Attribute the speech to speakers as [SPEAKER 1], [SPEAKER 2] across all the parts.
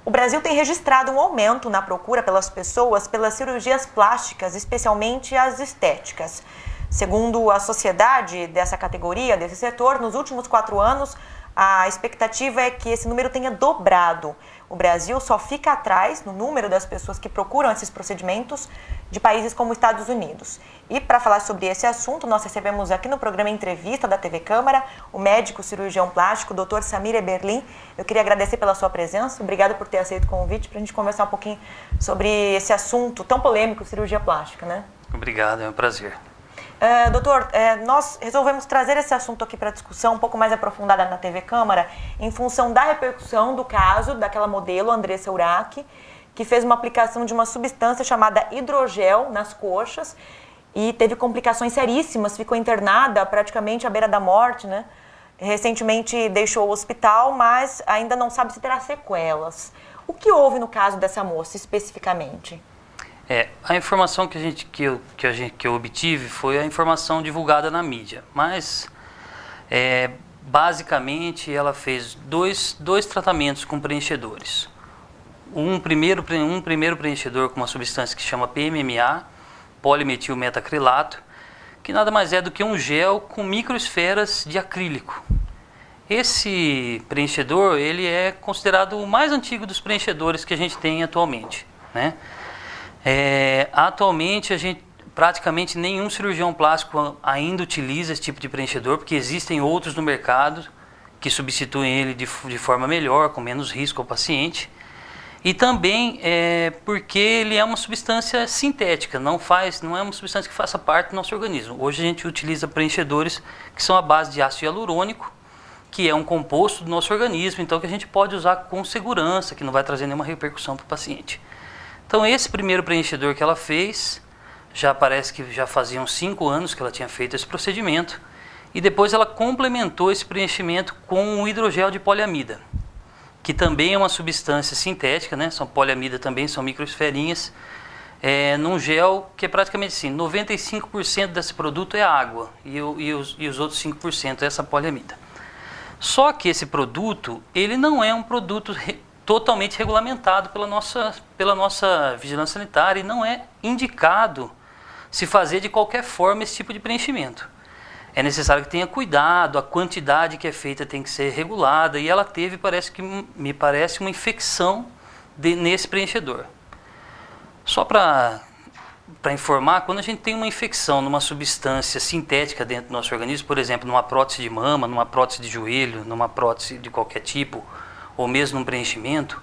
[SPEAKER 1] O Brasil tem registrado um aumento na procura pelas pessoas pelas cirurgias plásticas, especialmente as estéticas. Segundo a sociedade dessa categoria, desse setor, nos últimos 4 anos, a expectativa é que esse número tenha dobrado. O Brasil só fica atrás no número das pessoas que procuram esses procedimentos de países como Estados Unidos. E para falar sobre esse assunto, nós recebemos aqui no programa Entrevista da TV Câmara o médico cirurgião plástico, Dr. Samir Eberlin. Eu queria agradecer pela sua presença, obrigada por ter aceito o convite para a gente conversar um pouquinho sobre esse assunto tão polêmico, cirurgia plástica, né?
[SPEAKER 2] Obrigado, é um prazer.
[SPEAKER 1] Doutor, nós resolvemos trazer esse assunto aqui para discussão um pouco mais aprofundada na TV Câmara em função da repercussão do caso daquela modelo, Andressa Urach, que fez uma aplicação de uma substância chamada hidrogel nas coxas e teve complicações seríssimas, ficou internada praticamente à beira da morte, né? Recentemente deixou o hospital, mas ainda não sabe se terá sequelas. O que houve no caso dessa moça especificamente?
[SPEAKER 2] A informação que eu obtive foi a informação divulgada na mídia, mas basicamente ela fez dois tratamentos com preenchedores. Um primeiro preenchedor com uma substância que chama PMMA, polimetilmetacrilato, que nada mais é do que um gel com microesferas de acrílico. Esse preenchedor ele é considerado o mais antigo dos preenchedores que a gente tem atualmente, né? Atualmente praticamente nenhum cirurgião plástico ainda utiliza esse tipo de preenchedor, porque existem outros no mercado que substituem ele de forma melhor, com menos risco ao paciente. E também porque ele é uma substância sintética, não é uma substância que faça parte do nosso organismo. Hoje a gente utiliza preenchedores que são à base de ácido hialurônico, que é um composto do nosso organismo, então que a gente pode usar com segurança, que não vai trazer nenhuma repercussão para o paciente. Então esse primeiro preenchedor que ela fez, parece que já faziam 5 anos que ela tinha feito esse procedimento, e depois ela complementou esse preenchimento com o hidrogel de poliamida, que também é uma substância sintética, né? Poliamida também são microesferinhas, num gel que é praticamente assim, 95% desse produto é água, e os outros 5% é essa poliamida. Só que esse produto, ele não é um produto totalmente regulamentado pela nossa vigilância sanitária e não é indicado se fazer de qualquer forma esse tipo de preenchimento. É necessário que tenha cuidado, a quantidade que é feita tem que ser regulada, e ela teve, me parece, uma infecção nesse preenchedor. Só para informar, quando a gente tem uma infecção numa substância sintética dentro do nosso organismo, por exemplo, numa prótese de mama, numa prótese de joelho, numa prótese de qualquer tipo, ou mesmo num preenchimento,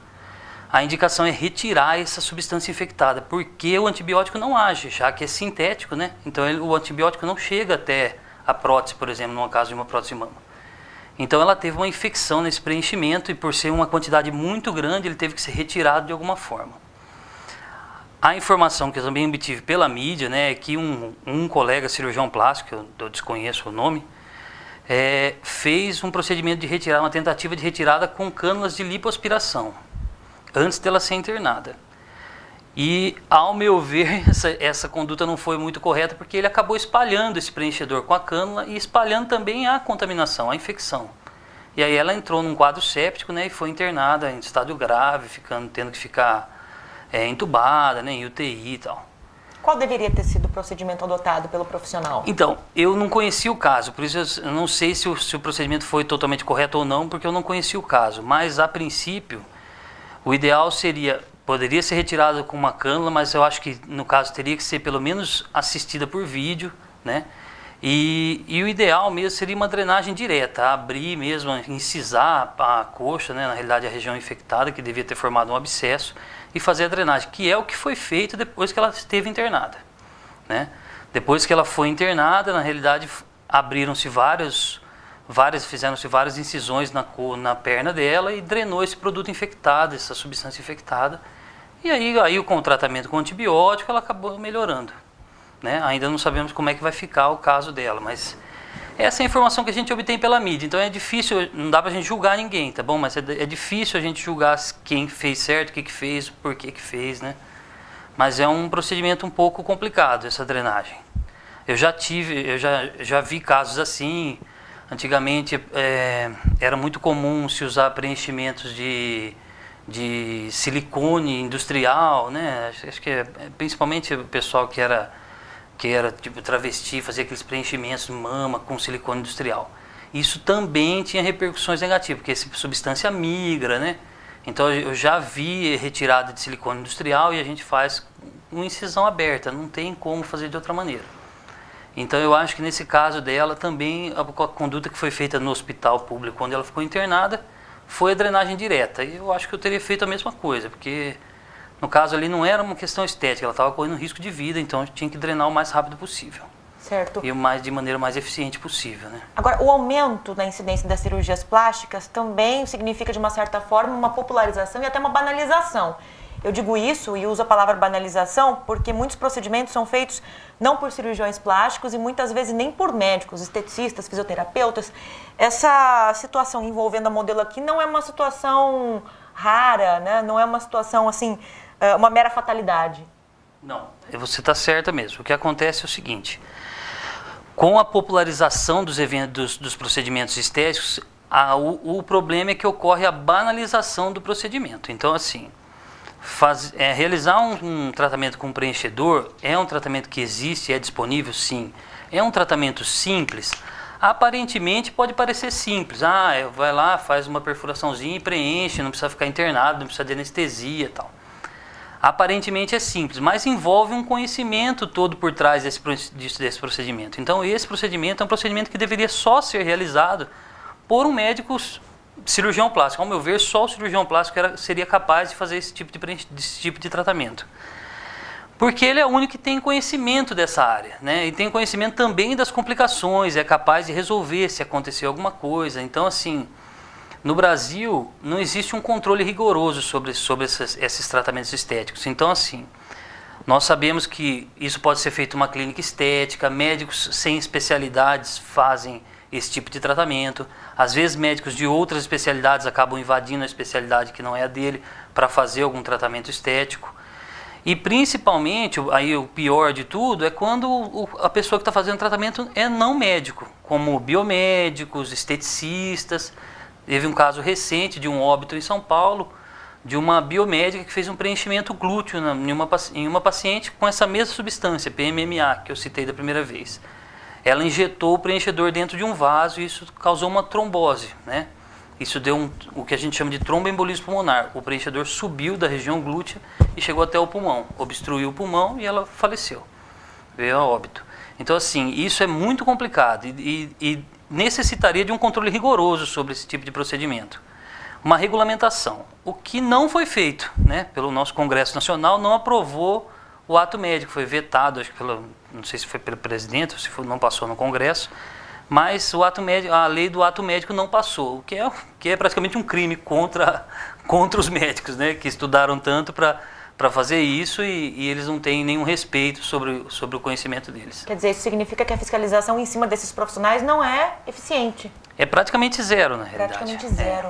[SPEAKER 2] a indicação é retirar essa substância infectada, porque o antibiótico não age, já que é sintético, né? Então o antibiótico não chega até a prótese, por exemplo, no caso de uma prótese de mama. Então ela teve uma infecção nesse preenchimento e por ser uma quantidade muito grande, ele teve que ser retirado de alguma forma. A informação que eu também obtive pela mídia, né, é que um colega cirurgião plástico, eu desconheço o nome, fez um procedimento de retirada, uma tentativa de retirada com cânulas de lipoaspiração, antes dela ser internada. E, ao meu ver, essa conduta não foi muito correta, porque ele acabou espalhando esse preenchedor com a cânula e espalhando também a contaminação, a infecção. E aí ela entrou num quadro séptico, né, e foi internada em estado grave, tendo que ficar entubada, né, em UTI e tal.
[SPEAKER 1] Qual deveria ter sido o procedimento adotado pelo profissional?
[SPEAKER 2] Então, eu não conheci o caso, por isso eu não sei se o procedimento foi totalmente correto ou não, porque eu não conheci o caso. Mas, a princípio, o ideal poderia ser retirado com uma cânula, mas eu acho que, no caso, teria que ser pelo menos assistida por vídeo, né? E o ideal mesmo seria uma drenagem direta, abrir mesmo, incisar a coxa, né? Na realidade, a região infectada, que devia ter formado um abscesso, e fazer a drenagem, que é o que foi feito depois que ela esteve internada, né? Depois que ela foi internada, na realidade, fizeram-se várias incisões na perna dela e drenou esse produto infectado, essa substância infectada. E aí com o tratamento com antibiótico, ela acabou melhorando, né? Ainda não sabemos como é que vai ficar o caso dela, mas essa é a informação que a gente obtém pela mídia. Então é difícil, não dá pra gente julgar ninguém, tá bom? Mas é difícil a gente julgar quem fez certo, o que fez, por que fez, né? Mas é um procedimento um pouco complicado, essa drenagem. Eu já vi casos assim. Antigamente era muito comum se usar preenchimentos de de silicone industrial, né? Acho que principalmente o pessoal que era tipo travesti, fazia aqueles preenchimentos de mama com silicone industrial. Isso também tinha repercussões negativas, porque essa substância migra, né? Então eu já vi retirada de silicone industrial e a gente faz uma incisão aberta, não tem como fazer de outra maneira. Então eu acho que nesse caso dela também a conduta que foi feita no hospital público, quando ela ficou internada, foi a drenagem direta. E eu acho que eu teria feito a mesma coisa, porque no caso ali não era uma questão estética, ela estava correndo risco de vida, então a gente tinha que drenar o mais rápido possível.
[SPEAKER 1] Certo.
[SPEAKER 2] E de maneira mais eficiente possível, né?
[SPEAKER 1] Agora, o aumento da incidência das cirurgias plásticas também significa, de uma certa forma, uma popularização e até uma banalização. Eu digo isso e uso a palavra banalização porque muitos procedimentos são feitos não por cirurgiões plásticos e muitas vezes nem por médicos, esteticistas, fisioterapeutas. Essa situação envolvendo a modelo aqui não é uma situação rara, né? Não é uma situação, assim, uma mera fatalidade.
[SPEAKER 2] Não, você está certa mesmo. O que acontece é o seguinte: com a popularização dos procedimentos estéticos, o problema é que ocorre a banalização do procedimento. Então, assim, realizar um tratamento com preenchedor é um tratamento que existe, é disponível, sim. É um tratamento simples? Aparentemente pode parecer simples. Vai lá, faz uma perfuraçãozinha e preenche, não precisa ficar internado, não precisa de anestesia e tal. Aparentemente é simples, mas envolve um conhecimento todo por trás desse procedimento. Então, esse procedimento é um procedimento que deveria só ser realizado por um médico cirurgião plástico. Ao meu ver, só o cirurgião plástico seria capaz de fazer esse tipo de tratamento. Porque ele é o único que tem conhecimento dessa área, né? E tem conhecimento também das complicações, é capaz de resolver se acontecer alguma coisa. Então, assim, no Brasil, não existe um controle rigoroso sobre esses tratamentos estéticos. Então, assim, nós sabemos que isso pode ser feito em uma clínica estética, médicos sem especialidades fazem esse tipo de tratamento. Às vezes, médicos de outras especialidades acabam invadindo a especialidade que não é a dele para fazer algum tratamento estético. E, principalmente, aí o pior de tudo é quando a pessoa que está fazendo o tratamento é não médico, como biomédicos, esteticistas. Teve um caso recente de um óbito em São Paulo, de uma biomédica que fez um preenchimento glúteo em uma paciente com essa mesma substância, PMMA, que eu citei da primeira vez. Ela injetou o preenchedor dentro de um vaso e isso causou uma trombose, né? Isso deu o que a gente chama de tromboembolismo pulmonar. O preenchedor subiu da região glútea e chegou até o pulmão, obstruiu o pulmão e ela faleceu, veio a óbito. Então, assim, isso é muito complicado e necessitaria de um controle rigoroso sobre esse tipo de procedimento. Uma regulamentação. O que não foi feito, né, pelo nosso Congresso Nacional, não aprovou o ato médico, foi vetado, acho que não sei se foi pelo presidente ou se não passou no Congresso, mas a lei do ato médico não passou, o que é praticamente um crime contra os médicos, né, que estudaram tanto para fazer isso e eles não têm nenhum respeito sobre o conhecimento deles.
[SPEAKER 1] Quer dizer, isso significa que a fiscalização em cima desses profissionais não é eficiente?
[SPEAKER 2] É praticamente zero, na realidade.
[SPEAKER 1] Praticamente zero.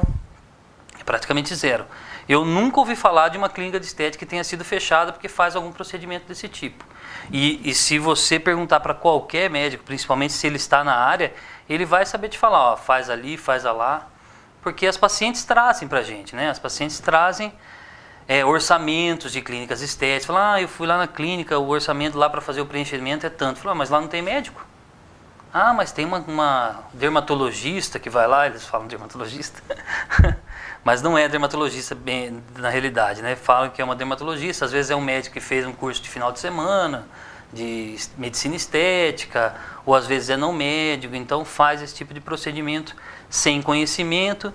[SPEAKER 2] É praticamente zero. Eu nunca ouvi falar de uma clínica de estética que tenha sido fechada porque faz algum procedimento desse tipo. E se você perguntar para qualquer médico, principalmente se ele está na área, ele vai saber te falar, faz ali, faz lá, porque as pacientes trazem para a gente, né? As pacientes trazem orçamentos de clínicas estéticas. Falam, eu fui lá na clínica, o orçamento lá para fazer o preenchimento é tanto. Falam, mas lá não tem médico. Mas tem uma dermatologista que vai lá, eles falam dermatologista, mas não é dermatologista bem, na realidade, né? Falam que é uma dermatologista, às vezes é um médico que fez um curso de final de semana, de medicina estética, ou às vezes é não médico, então faz esse tipo de procedimento sem conhecimento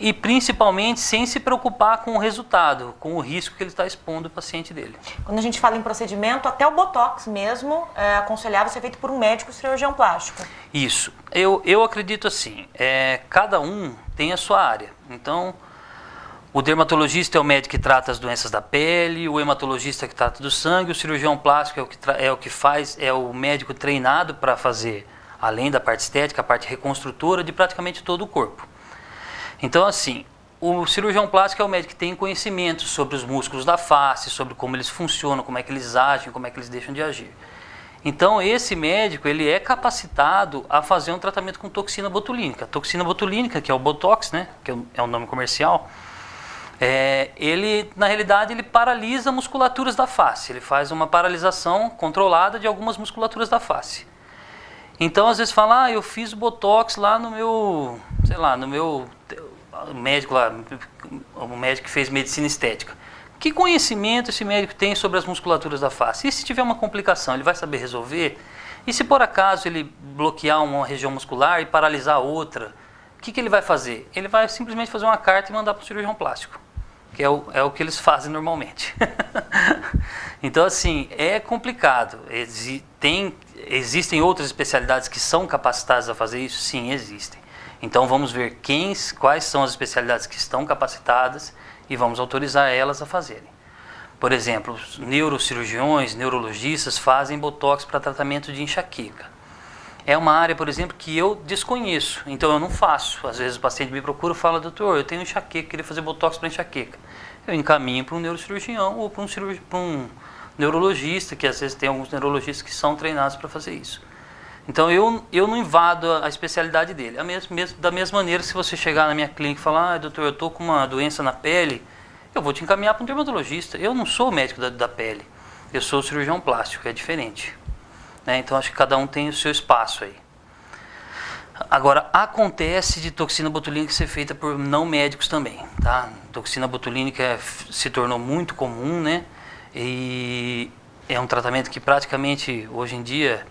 [SPEAKER 2] e principalmente sem se preocupar com o resultado, com o risco que ele está expondo o paciente dele.
[SPEAKER 1] Quando a gente fala em procedimento, até o Botox mesmo é aconselhável ser feito por um médico cirurgião plástico.
[SPEAKER 2] Isso. Eu acredito assim, cada um tem a sua área. Então, o dermatologista é o médico que trata as doenças da pele, o hematologista que trata do sangue, o cirurgião plástico é o médico treinado para fazer, além da parte estética, a parte reconstrutora de praticamente todo o corpo. Então, assim, o cirurgião plástico é o médico que tem conhecimento sobre os músculos da face, sobre como eles funcionam, como é que eles agem, como é que eles deixam de agir. Então, esse médico, ele é capacitado a fazer um tratamento com toxina botulínica. A toxina botulínica, que é o Botox, né, que é o nome comercial, Ele, na realidade, ele paralisa musculaturas da face. Ele faz uma paralisação controlada de algumas musculaturas da face. Então, às vezes fala, eu fiz botox lá no meu, sei lá, no meu médico lá, o médico que fez medicina estética. Que conhecimento esse médico tem sobre as musculaturas da face? E se tiver uma complicação, ele vai saber resolver? E se por acaso ele bloquear uma região muscular e paralisar outra, o que ele vai fazer? Ele vai simplesmente fazer uma carta e mandar para o cirurgião plástico, que é o que eles fazem normalmente. Então, assim, é complicado. Existem outras especialidades que são capacitadas a fazer isso? Sim, existem. Então, vamos ver quais são as especialidades que estão capacitadas e vamos autorizar elas a fazerem. Por exemplo, neurocirurgiões, neurologistas fazem botox para tratamento de enxaqueca. É uma área, por exemplo, que eu desconheço, então eu não faço. Às vezes o paciente me procura e fala, doutor, eu tenho enxaqueca, queria fazer botox para enxaqueca. Eu encaminho para um neurocirurgião ou para um neurologista, que às vezes tem alguns neurologistas que são treinados para fazer isso. Então eu não invado a especialidade dele. Da mesma maneira, se você chegar na minha clínica e falar, doutor, eu estou com uma doença na pele, eu vou te encaminhar para um dermatologista. Eu não sou médico da pele, eu sou cirurgião plástico, é diferente. Então acho que cada um tem o seu espaço aí. Agora, acontece de toxina botulínica ser feita por não médicos também, tá? Toxina botulínica se tornou muito comum, né? E é um tratamento que praticamente hoje em dia,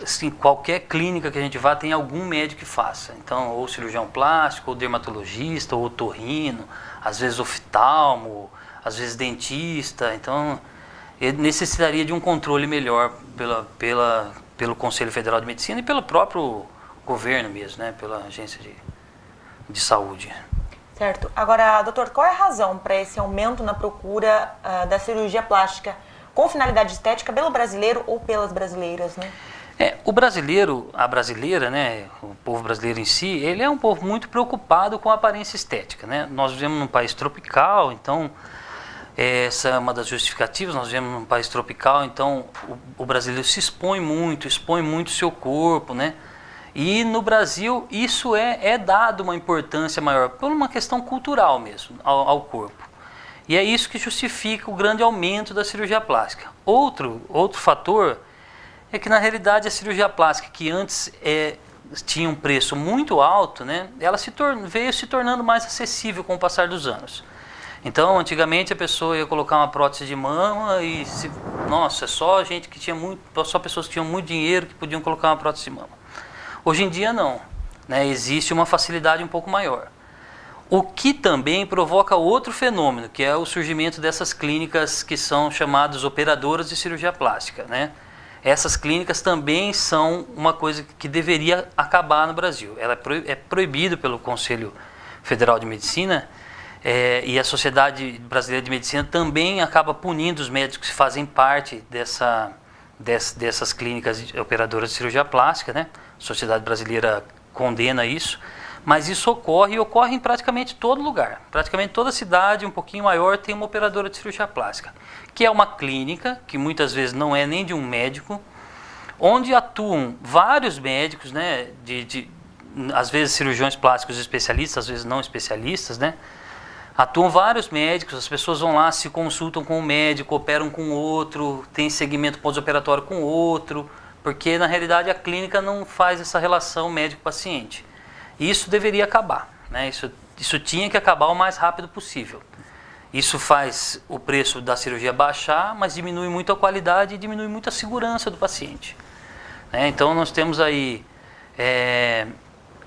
[SPEAKER 2] assim, qualquer clínica que a gente vá tem algum médico que faça. Então, ou cirurgião plástico, ou dermatologista, ou otorrino, às vezes oftalmo, às vezes dentista. Então, ele necessitaria de um controle melhor pelo Conselho Federal de Medicina e pelo próprio governo mesmo, né? Pela agência de saúde.
[SPEAKER 1] Certo. Agora, doutor, qual é a razão para esse aumento na procura da cirurgia plástica com finalidade estética pelo brasileiro ou pelas brasileiras, né?
[SPEAKER 2] O brasileiro, a brasileira, né, o povo brasileiro em si, ele é um povo muito preocupado com a aparência estética, né? Nós vivemos num país tropical, então essa é uma das justificativas. Nós vivemos num país tropical, então o brasileiro se expõe muito o seu corpo, né? E no Brasil isso é dado uma importância maior, por uma questão cultural mesmo, ao corpo. E é isso que justifica o grande aumento da cirurgia plástica. Outro fator é que, na realidade, a cirurgia plástica, que antes tinha um preço muito alto, né, ela veio se tornando mais acessível com o passar dos anos. Então, antigamente a pessoa ia colocar uma prótese de mama e, só gente que tinha só pessoas que tinham muito dinheiro que podiam colocar uma prótese de mama. Hoje em dia não, né, existe uma facilidade um pouco maior. O que também provoca outro fenômeno, que é o surgimento dessas clínicas que são chamadas operadoras de cirurgia plástica, né? Essas clínicas também são uma coisa que deveria acabar no Brasil. Ela é proibida pelo Conselho Federal de Medicina, e a Sociedade Brasileira de Medicina também acaba punindo os médicos que fazem parte dessas clínicas operadoras de cirurgia plástica, né? A Sociedade Brasileira condena isso, mas isso ocorre em praticamente todo lugar. Praticamente toda cidade um pouquinho maior tem uma operadora de cirurgia plástica, que é uma clínica, que muitas vezes não é nem de um médico, onde atuam vários médicos, né? Às vezes cirurgiões plásticos especialistas, às vezes não especialistas, né? Atuam vários médicos, as pessoas vão lá, se consultam com um médico, operam com outro, tem segmento pós-operatório com outro, porque na realidade a clínica não faz essa relação médico-paciente. E isso deveria acabar, né? Isso tinha que acabar o mais rápido possível. Isso faz o preço da cirurgia baixar, mas diminui muito a qualidade e diminui muito a segurança do paciente, né? Então nós temos aí,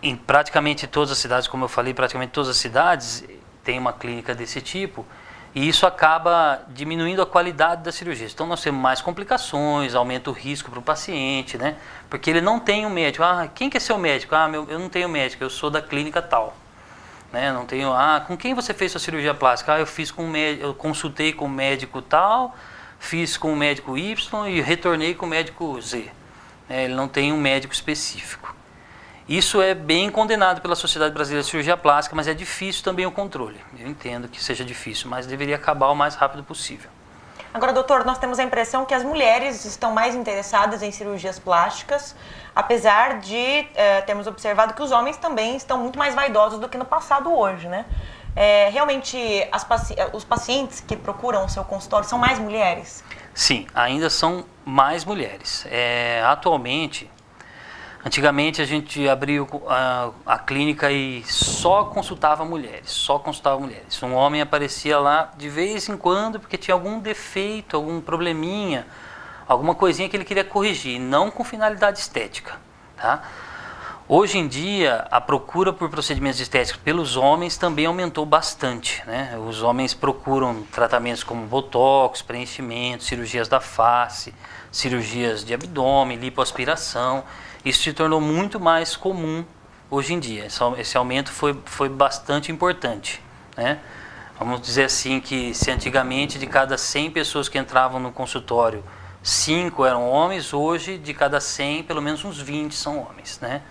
[SPEAKER 2] em praticamente todas as cidades, como eu falei, praticamente todas as cidades tem uma clínica desse tipo, e isso acaba diminuindo a qualidade da cirurgia. Então nós temos mais complicações, aumenta o risco para o paciente, né? Porque ele não tem um médico. Quem que é seu médico? Eu não tenho médico, eu sou da clínica tal. Né? Não tenho, com quem você fez sua cirurgia plástica? Eu consultei com o médico tal, fiz com o médico Y e retornei com o médico Z. Ele não tem um médico específico. Isso é bem condenado pela Sociedade Brasileira de Cirurgia Plástica, mas é difícil também o controle. Eu entendo que seja difícil, mas deveria acabar o mais rápido possível.
[SPEAKER 1] Agora, doutor, nós temos a impressão que as mulheres estão mais interessadas em cirurgias plásticas, apesar de termos observado que os homens também estão muito mais vaidosos do que no passado hoje, né? realmente os pacientes que procuram o seu consultório são mais mulheres?
[SPEAKER 2] Sim, ainda são mais mulheres. Atualmente, antigamente a gente abriu a clínica e só consultava mulheres, Um homem aparecia lá de vez em quando porque tinha algum defeito, algum probleminha, alguma coisinha que ele queria corrigir, não com finalidade estética, tá? Hoje em dia, a procura por procedimentos estéticos pelos homens também aumentou bastante, né? Os homens procuram tratamentos como botox, preenchimento, cirurgias da face, cirurgias de abdômen, lipoaspiração. Isso se tornou muito mais comum hoje em dia. Esse aumento foi bastante importante, né? Vamos dizer assim que se antigamente de cada 100 pessoas que entravam no consultório, 5 eram homens, hoje de cada 100, pelo menos uns 20 são homens, né?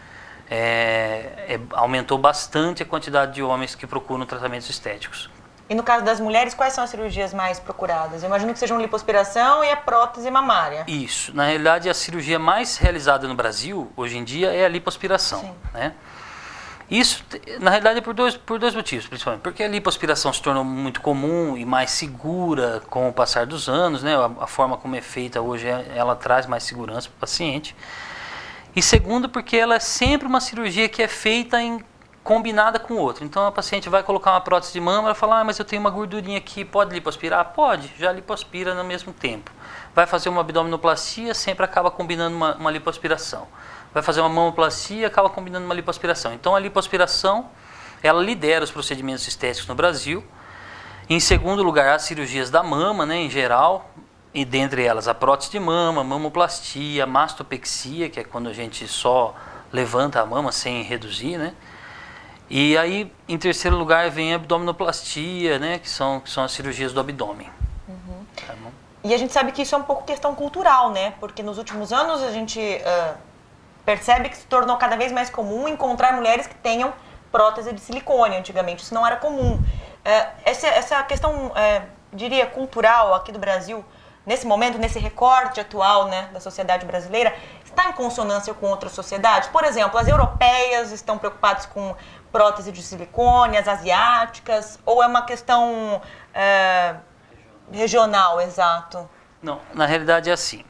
[SPEAKER 2] Aumentou bastante a quantidade de homens que procuram tratamentos estéticos.
[SPEAKER 1] E no caso das mulheres, quais são as cirurgias mais procuradas? Eu imagino que sejam lipoaspiração e a prótese mamária.
[SPEAKER 2] Isso. Na realidade, a cirurgia mais realizada no Brasil, hoje em dia, é a lipoaspiração, né? Isso, na realidade, é por dois motivos, principalmente. Porque a lipoaspiração se tornou muito comum e mais segura com o passar dos anos, né? A forma como é feita hoje, ela traz mais segurança para o paciente. E segundo, porque ela é sempre uma cirurgia que é feita combinada com outra. Então a paciente vai colocar uma prótese de mama, ela fala, mas eu tenho uma gordurinha aqui, pode lipoaspirar? Pode, já lipoaspira no mesmo tempo. Vai fazer uma abdominoplastia, sempre acaba combinando uma lipoaspiração. Vai fazer uma mamoplastia, acaba combinando uma lipoaspiração. Então a lipoaspiração, ela lidera os procedimentos estéticos no Brasil. Em segundo lugar, as cirurgias da mama, né, em geral, e dentre elas a prótese de mama, mamoplastia, mastopexia, que é quando a gente só levanta a mama sem reduzir, né? E aí, em terceiro lugar, vem a abdominoplastia, né? Que são as cirurgias do abdômen.
[SPEAKER 1] Uhum.
[SPEAKER 2] Tá bom?
[SPEAKER 1] E a gente sabe que isso é um pouco questão cultural, né? Porque nos últimos anos a gente percebe que se tornou cada vez mais comum encontrar mulheres que tenham prótese de silicone. Antigamente isso não era comum. Essa questão, diria, cultural aqui do Brasil, nesse momento, nesse recorte atual, né, da sociedade brasileira, está em consonância com outras sociedades? Por exemplo, as europeias estão preocupadas com prótese de silicone, as asiáticas, ou é uma questão regional, exato?
[SPEAKER 2] Não, na realidade é assim,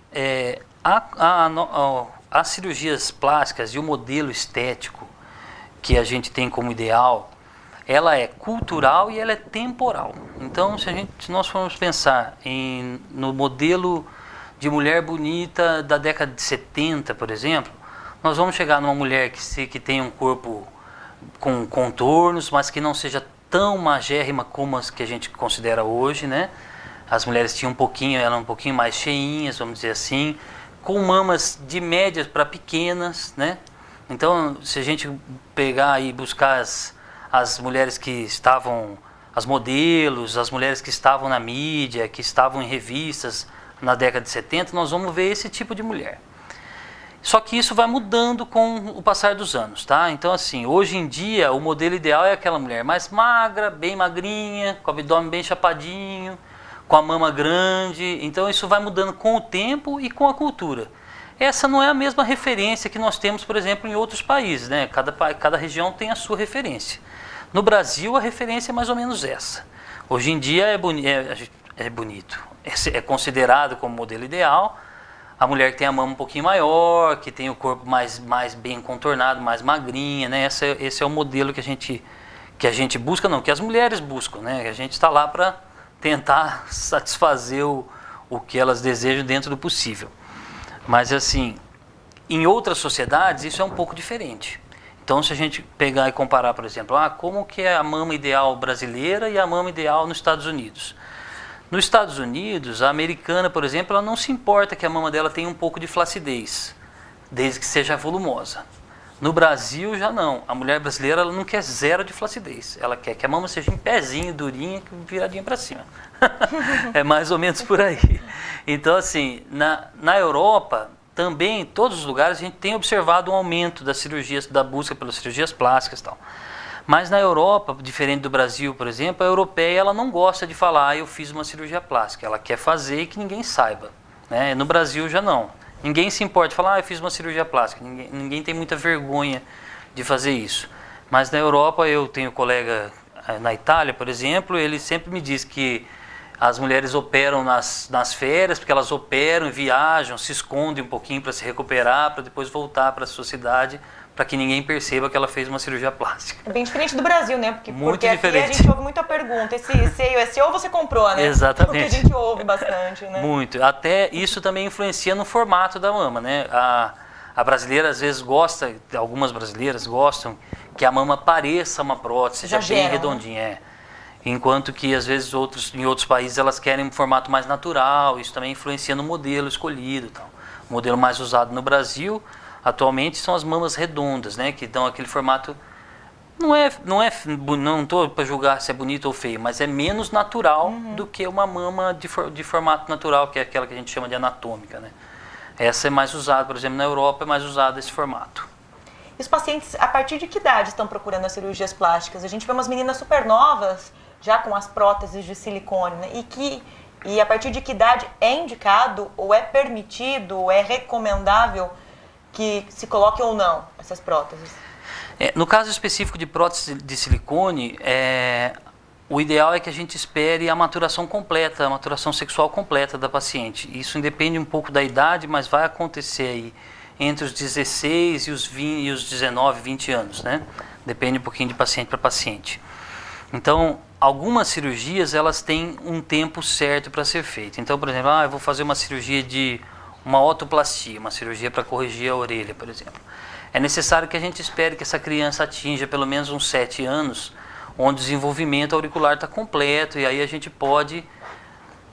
[SPEAKER 2] as cirurgias plásticas e o modelo estético que a gente tem como ideal, ela é cultural e ela é temporal. Então, se nós formos pensar no modelo de mulher bonita da década de 70, por exemplo, nós vamos chegar numa mulher que tem um corpo com contornos, mas que não seja tão magérrima como as que a gente considera hoje, né? As mulheres eram um pouquinho mais cheinhas, vamos dizer assim, com mamas de médias para pequenas, né? Então, se a gente pegar e buscar as mulheres que estavam, as modelos, as mulheres que estavam na mídia, que estavam em revistas na década de 70, nós vamos ver esse tipo de mulher. Só que isso vai mudando com o passar dos anos, tá? Então, assim, hoje em dia, o modelo ideal é aquela mulher mais magra, bem magrinha, com o abdômen bem chapadinho, com a mama grande. Então, isso vai mudando com o tempo e com a cultura. Essa não é a mesma referência que nós temos, por exemplo, em outros países, né? Cada região tem a sua referência. No Brasil, a referência é mais ou menos essa. Hoje em dia é bonito, é considerado como modelo ideal a mulher que tem a mama um pouquinho maior, que tem o corpo mais bem contornado, mais magrinha, né? Esse é o modelo que a gente busca, não, que as mulheres buscam, né? A gente está lá para tentar satisfazer o que elas desejam dentro do possível. Mas assim, em outras sociedades isso é um pouco diferente. Então, se a gente pegar e comparar, por exemplo, como que é a mama ideal brasileira e a mama ideal nos Estados Unidos? Nos Estados Unidos, a americana, por exemplo, ela não se importa que a mama dela tenha um pouco de flacidez, desde que seja volumosa. No Brasil, já não. A mulher brasileira ela não quer zero de flacidez. Ela quer que a mama seja em pezinho, durinha, viradinha para cima. É mais ou menos por aí. Então, assim, na Europa, também, em todos os lugares, a gente tem observado um aumento das cirurgias, da busca pelas cirurgias plásticas e tal. Mas na Europa, diferente do Brasil, por exemplo, a europeia ela não gosta de falar, eu fiz uma cirurgia plástica. Ela quer fazer e que ninguém saiba, né? No Brasil já não. Ninguém se importa de falar, eu fiz uma cirurgia plástica. Ninguém tem muita vergonha de fazer isso. Mas na Europa, eu tenho colega na Itália, por exemplo, ele sempre me diz que as mulheres operam nas férias, porque elas operam, viajam, se escondem um pouquinho para se recuperar, para depois voltar para a sociedade, para que ninguém perceba que ela fez uma cirurgia plástica.
[SPEAKER 1] É bem diferente do Brasil, né? Porque
[SPEAKER 2] diferente.
[SPEAKER 1] Aqui a gente ouve muita pergunta, esse seio é seu ou você comprou, né?
[SPEAKER 2] Exatamente.
[SPEAKER 1] Porque a gente ouve bastante, né?
[SPEAKER 2] Muito. Até isso também influencia no formato da mama, né? A brasileira às vezes gosta, algumas brasileiras gostam que a mama pareça uma prótese, seja bem redondinha. Né? Enquanto que às vezes em outros países elas querem um formato mais natural, isso também influencia no modelo escolhido. Tal. O modelo mais usado no Brasil atualmente são as mamas redondas, né? Que dão aquele formato, não estou para julgar se é bonito ou feio, mas é menos natural do que uma mama de formato natural, que é aquela que a gente chama de anatômica, né? Essa é mais usada, por exemplo, na Europa é mais usado esse formato.
[SPEAKER 1] E os pacientes, a partir de que idade estão procurando as cirurgias plásticas? A gente vê umas meninas super novas, já com as próteses de silicone, né? E a partir de que idade é indicado, ou é permitido, ou é recomendável que se coloque ou não essas próteses?
[SPEAKER 2] No caso específico de prótese de silicone, o ideal é que a gente espere a maturação completa, a maturação sexual completa da paciente. Isso independe um pouco da idade, mas vai acontecer aí entre os 16 e os 19, 20 anos, né? Depende um pouquinho de paciente para paciente. Então, algumas cirurgias, elas têm um tempo certo para ser feita. Então, por exemplo, eu vou fazer uma cirurgia de uma otoplastia, uma cirurgia para corrigir a orelha, por exemplo. É necessário que a gente espere que essa criança atinja pelo menos uns 7 anos, onde o desenvolvimento auricular está completo, e aí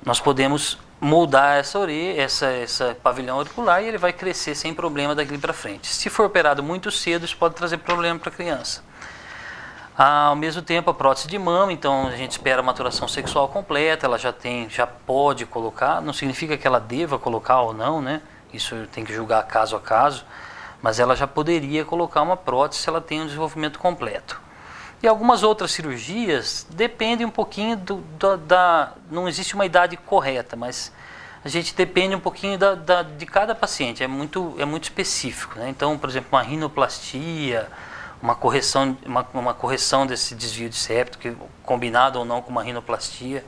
[SPEAKER 2] nós podemos moldar essa orelha, essa pavilhão auricular, e ele vai crescer sem problema daqui para frente. Se for operado muito cedo, isso pode trazer problema para a criança. Ao mesmo tempo, a prótese de mama, então a gente espera a maturação sexual completa, ela já pode colocar, não significa que ela deva colocar ou não, né? Isso tem que julgar caso a caso, mas ela já poderia colocar uma prótese se ela tem um desenvolvimento completo. E algumas outras cirurgias dependem um pouquinho não existe uma idade correta, mas a gente depende um pouquinho de cada paciente, é muito específico, né? Então, por exemplo, uma rinoplastia, uma correção desse desvio de septo, combinado ou não com uma rinoplastia,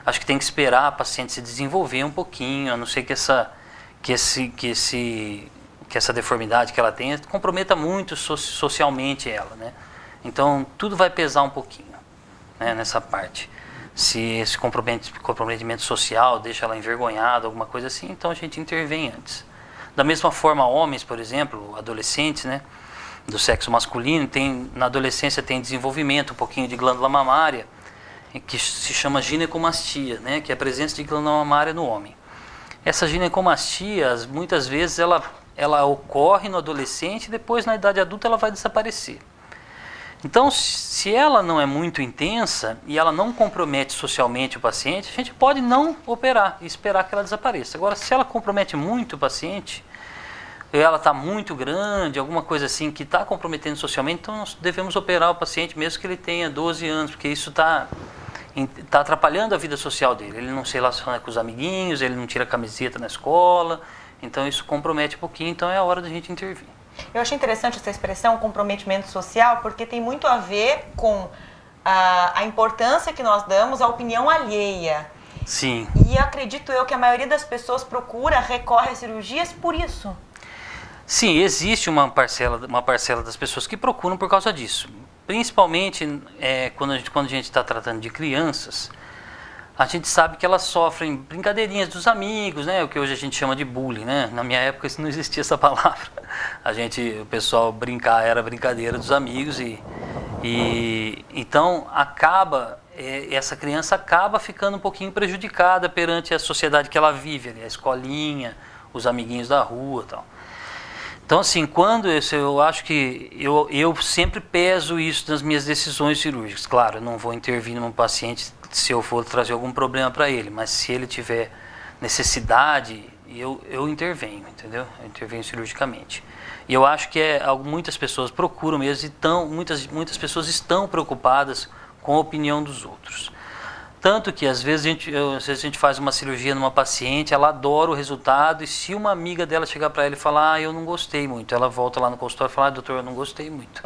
[SPEAKER 2] acho que tem que esperar a paciente se desenvolver um pouquinho, a não ser que essa deformidade que ela tenha comprometa muito socialmente ela, né? Então, tudo vai pesar um pouquinho, né, nessa parte. Se esse comprometimento social deixa ela envergonhada, alguma coisa assim, então a gente intervém antes. Da mesma forma, homens, por exemplo, adolescentes, né, do sexo masculino, na adolescência tem desenvolvimento um pouquinho de glândula mamária, que se chama ginecomastia, né, que é a presença de glândula mamária no homem. Essa ginecomastia, muitas vezes, ela ocorre no adolescente e depois, na idade adulta, ela vai desaparecer. Então, se ela não é muito intensa e ela não compromete socialmente o paciente, a gente pode não operar e esperar que ela desapareça. Agora, se ela compromete muito o paciente, ela está muito grande, alguma coisa assim que está comprometendo socialmente, então nós devemos operar o paciente mesmo que ele tenha 12 anos, porque isso está atrapalhando a vida social dele. Ele não se relaciona com os amiguinhos, ele não tira camiseta na escola, então isso compromete um pouquinho, então é a hora da gente intervir.
[SPEAKER 1] Eu achei interessante essa expressão, comprometimento social, porque tem muito a ver com a importância que nós damos à opinião alheia.
[SPEAKER 2] Sim.
[SPEAKER 1] E acredito eu que a maioria das pessoas recorre a cirurgias por isso.
[SPEAKER 2] Sim, existe uma parcela das pessoas que procuram por causa disso. Principalmente quando a gente está tratando de crianças, a gente sabe que elas sofrem brincadeirinhas dos amigos, né? O que hoje a gente chama de bullying, né? Na minha época isso não existia essa palavra. O pessoal era brincadeira dos amigos e então essa criança acaba ficando um pouquinho prejudicada perante a sociedade que ela vive, ali, a escolinha, os amiguinhos da rua, tal. Então, assim, eu acho que eu sempre peso isso nas minhas decisões cirúrgicas. Claro, eu não vou intervir num paciente se eu for trazer algum problema para ele, mas se ele tiver necessidade, eu intervenho, entendeu? Eu intervenho cirurgicamente. E eu acho que muitas pessoas procuram mesmo e muitas pessoas estão preocupadas com a opinião dos outros. Tanto que às vezes a gente faz uma cirurgia numa paciente, ela adora o resultado, e se uma amiga dela chegar para ela e falar, eu não gostei muito, ela volta lá no consultório e fala, doutor, eu não gostei muito.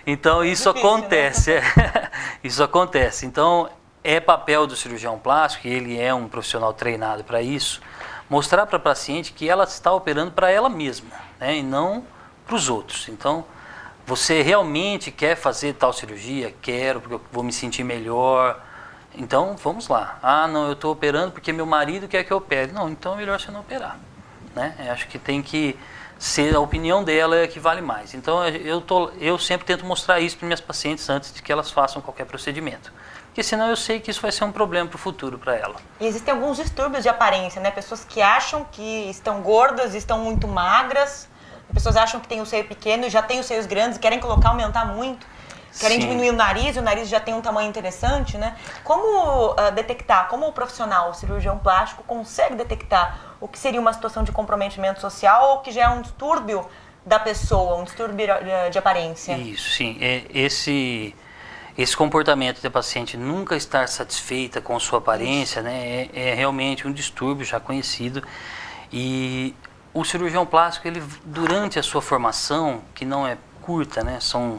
[SPEAKER 2] Então isso
[SPEAKER 1] difícil,
[SPEAKER 2] acontece,
[SPEAKER 1] né?
[SPEAKER 2] isso acontece. Então é papel do cirurgião plástico, e ele é um profissional treinado para isso, mostrar para a paciente que ela está operando para ela mesma, né, e não para os outros. Então, você realmente quer fazer tal cirurgia? Quero, porque eu vou me sentir melhor. Então, vamos lá. Ah, não, eu estou operando porque meu marido quer que eu opere. Não, então é melhor você não operar, né? Eu acho que tem que ser a opinião dela é que vale mais. Então, eu sempre tento mostrar isso para minhas pacientes antes de que elas façam qualquer procedimento. Porque senão eu sei que isso vai ser um problema para o futuro para ela.
[SPEAKER 1] E existem alguns distúrbios de aparência, né? Pessoas que acham que estão gordas, estão muito magras. Pessoas acham que tem o seio pequeno e já tem os seios grandes, querem colocar, aumentar muito. Querem diminuir o nariz já tem um tamanho interessante, né? Como detectar, como o profissional, o cirurgião plástico, consegue detectar o que seria uma situação de comprometimento social ou que já é um distúrbio da pessoa, um distúrbio de aparência?
[SPEAKER 2] Isso, sim. Esse comportamento da paciente nunca estar satisfeita com sua aparência, né, é realmente um distúrbio já conhecido. E o cirurgião plástico, ele, durante a sua formação, que não é curta, né, são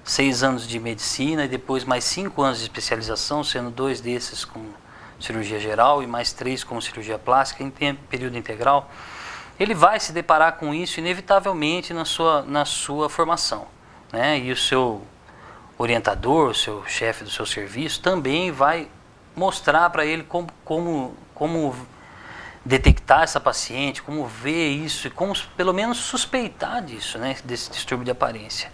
[SPEAKER 2] 6 anos de medicina e depois mais 5 anos de especialização, sendo 2 desses com cirurgia geral e mais 3 com cirurgia plástica em período integral, ele vai se deparar com isso inevitavelmente na sua formação, né, e o seu orientador, o seu chefe do seu serviço, também vai mostrar para ele como detectar essa paciente, como ver isso e como pelo menos suspeitar disso, né, desse distúrbio de aparência.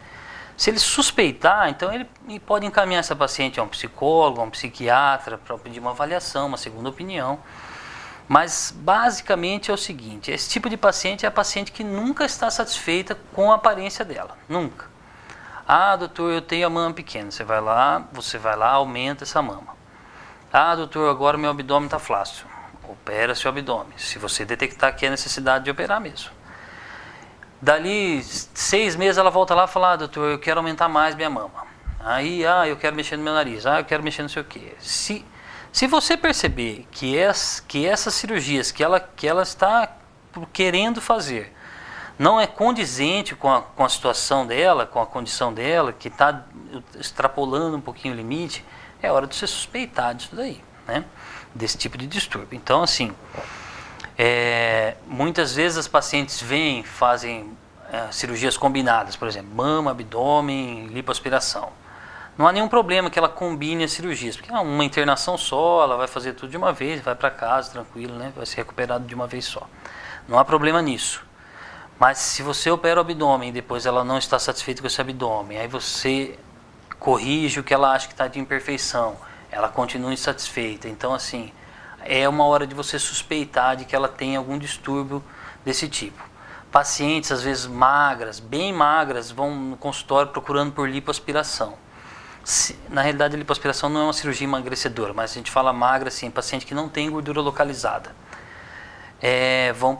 [SPEAKER 2] Se ele suspeitar, então ele pode encaminhar essa paciente a um psicólogo, a um psiquiatra, para pedir uma avaliação, uma segunda opinião. Mas basicamente é o seguinte, esse tipo de paciente é a paciente que nunca está satisfeita com a aparência dela, nunca. Ah, doutor, eu tenho a mama pequena. Você vai lá, aumenta essa mama. Ah, doutor, agora meu abdômen está flácido. Opera seu abdômen, se você detectar que é necessidade de operar mesmo. Dali 6 meses ela volta lá e fala, doutor, eu quero aumentar mais minha mama. Aí, eu quero mexer no meu nariz. Eu quero mexer não sei o quê. Se você perceber que essas cirurgias que ela está querendo fazer não é condizente com a situação dela, com a condição dela, que está extrapolando um pouquinho o limite, é hora de você suspeitar disso daí, né? Desse tipo de distúrbio. Então, assim, muitas vezes as pacientes fazem cirurgias combinadas, por exemplo, mama, abdômen, lipoaspiração. Não há nenhum problema que ela combine as cirurgias, porque uma internação só, ela vai fazer tudo de uma vez, vai para casa tranquilo, né? Vai ser recuperado de uma vez só. Não há problema nisso. Mas se você opera o abdômen e depois ela não está satisfeita com esse abdômen, aí você corrige o que ela acha que está de imperfeição, ela continua insatisfeita. Então, assim, é uma hora de você suspeitar de que ela tem algum distúrbio desse tipo. Pacientes, às vezes magras, bem magras, vão no consultório procurando por lipoaspiração. Na realidade, a lipoaspiração não é uma cirurgia emagrecedora, mas a gente fala magra, assim, paciente que não tem gordura localizada. Vão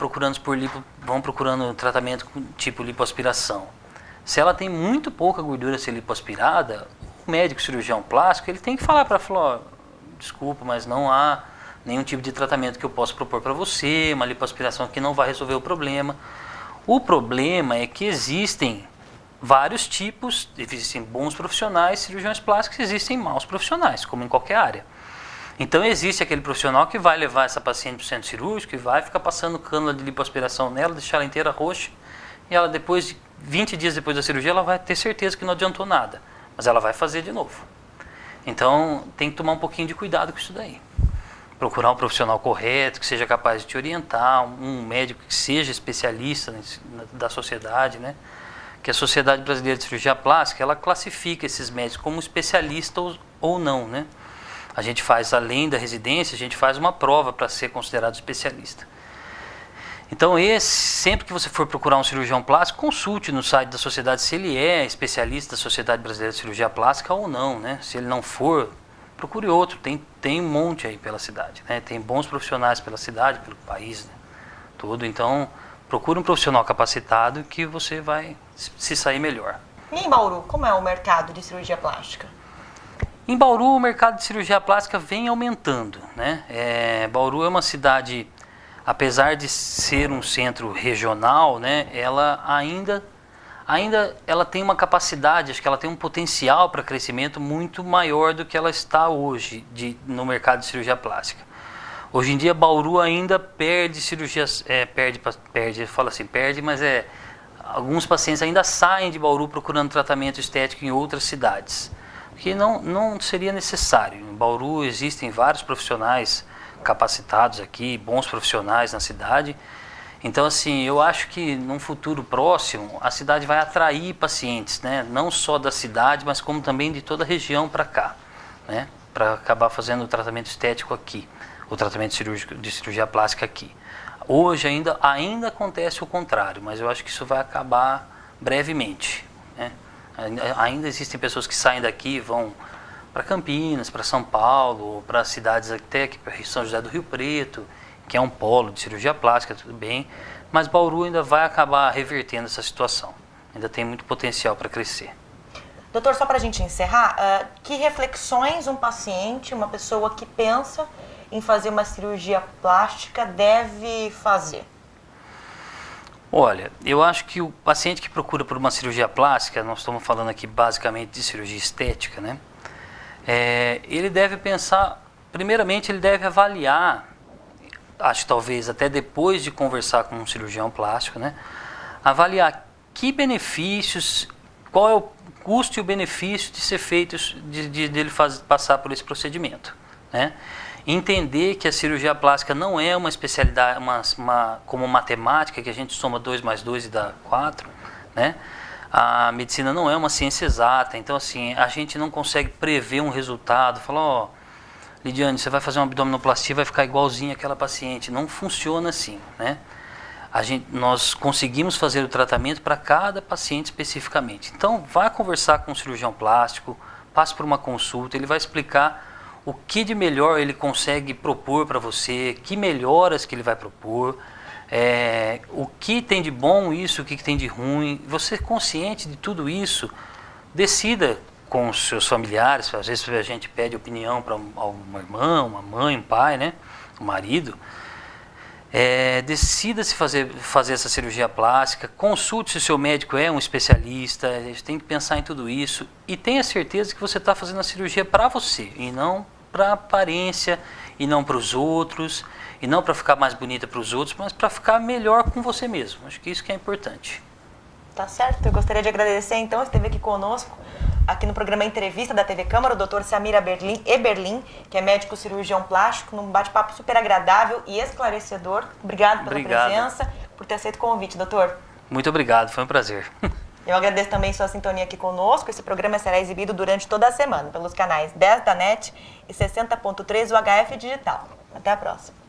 [SPEAKER 2] procurando tratamento tipo lipoaspiração. Se ela tem muito pouca gordura a ser lipoaspirada, o médico cirurgião plástico ele tem que falar para ela, falar, desculpa, mas não há nenhum tipo de tratamento que eu possa propor para você, uma lipoaspiração que não vai resolver o problema. O problema é que existem vários tipos, existem bons profissionais, cirurgiões plásticos, existem maus profissionais, como em qualquer área. Então existe aquele profissional que vai levar essa paciente para o centro cirúrgico e vai ficar passando cânula de lipoaspiração nela, deixar ela inteira roxa, e ela depois de 20 dias depois da cirurgia, ela vai ter certeza que não adiantou nada, mas ela vai fazer de novo. Então tem que tomar um pouquinho de cuidado com isso daí. Procurar um profissional correto, que seja capaz de te orientar, um médico que seja especialista da sociedade, né? Que a Sociedade Brasileira de Cirurgia Plástica, ela classifica esses médicos como especialistas ou não, né? A gente faz, além da residência, a gente faz uma prova para ser considerado especialista. Então, sempre que você for procurar um cirurgião plástico, consulte no site da sociedade se ele é especialista da Sociedade Brasileira de Cirurgia Plástica ou não, né? Se ele não for, procure outro. Tem um monte aí pela cidade, né? Tem bons profissionais pela cidade, pelo país, né? Tudo. Então, procure um profissional capacitado que você vai se sair melhor.
[SPEAKER 1] E em Bauru, como é o mercado de cirurgia plástica?
[SPEAKER 2] Em Bauru, o mercado de cirurgia plástica vem aumentando, né? Bauru é uma cidade, apesar de ser um centro regional, né, ela ainda ela tem uma capacidade, acho que ela tem um potencial para crescimento muito maior do que ela está hoje no mercado de cirurgia plástica. Hoje em dia, Bauru ainda perde cirurgias, mas alguns pacientes ainda saem de Bauru procurando tratamento estético em outras cidades, que não seria necessário. Em Bauru existem vários profissionais capacitados aqui, bons profissionais na cidade. Então, assim, eu acho que num futuro próximo a cidade vai atrair pacientes, né? Não só da cidade, mas como também de toda a região para cá, né? Para acabar fazendo o tratamento estético aqui, o tratamento cirúrgico de cirurgia plástica aqui. Hoje ainda acontece o contrário, mas eu acho que isso vai acabar brevemente, né? Ainda existem pessoas que saem daqui e vão para Campinas, para São Paulo, para cidades até aqui, para São José do Rio Preto, que é um polo de cirurgia plástica, tudo bem, mas Bauru ainda vai acabar revertendo essa situação. Ainda tem muito potencial para crescer.
[SPEAKER 1] Doutor, só para a gente encerrar, que reflexões um paciente, uma pessoa que pensa em fazer uma cirurgia plástica deve fazer?
[SPEAKER 2] Olha, eu acho que o paciente que procura por uma cirurgia plástica, nós estamos falando aqui basicamente de cirurgia estética, né? Ele deve pensar, primeiramente ele deve avaliar, acho que talvez até depois de conversar com um cirurgião plástico, né? Avaliar que benefícios, qual é o custo e o benefício de ser feito, dele passar por esse procedimento, né? Entender que a cirurgia plástica não é uma especialidade, como matemática, que a gente soma 2 mais 2 e dá 4, né? A medicina não é uma ciência exata, então assim, a gente não consegue prever um resultado, falar, Lidiane, você vai fazer uma abdominoplastia, vai ficar igualzinho àquela paciente. Não funciona assim, né? Nós conseguimos fazer o tratamento para cada paciente especificamente. Então, vá conversar com um cirurgião plástico, passe por uma consulta, ele vai explicar o que de melhor ele consegue propor para você, que melhoras que ele vai propor, o que tem de bom isso, o que tem de ruim. Você consciente de tudo isso, decida com os seus familiares. Às vezes a gente pede opinião para uma irmã, uma mãe, um pai, né? Um marido. Decida-se fazer essa cirurgia plástica, consulte se o seu médico é um especialista, a gente tem que pensar em tudo isso e tenha certeza que você está fazendo a cirurgia para você e não para a aparência, e não para os outros, e não para ficar mais bonita para os outros, mas para ficar melhor com você mesmo. Acho que isso que é importante.
[SPEAKER 1] Tá certo, eu gostaria de agradecer então, esteve aqui conosco, aqui no programa Entrevista da TV Câmara, o Dr. Samir Eberlin, que é médico cirurgião plástico, num bate-papo super agradável e esclarecedor. Obrigado pela presença, por ter aceito o convite, doutor.
[SPEAKER 2] Muito obrigado, foi um prazer.
[SPEAKER 1] Eu agradeço também sua sintonia aqui conosco. Esse programa será exibido durante toda a semana pelos canais 10 da NET e 60.3 UHF Digital. Até a próxima.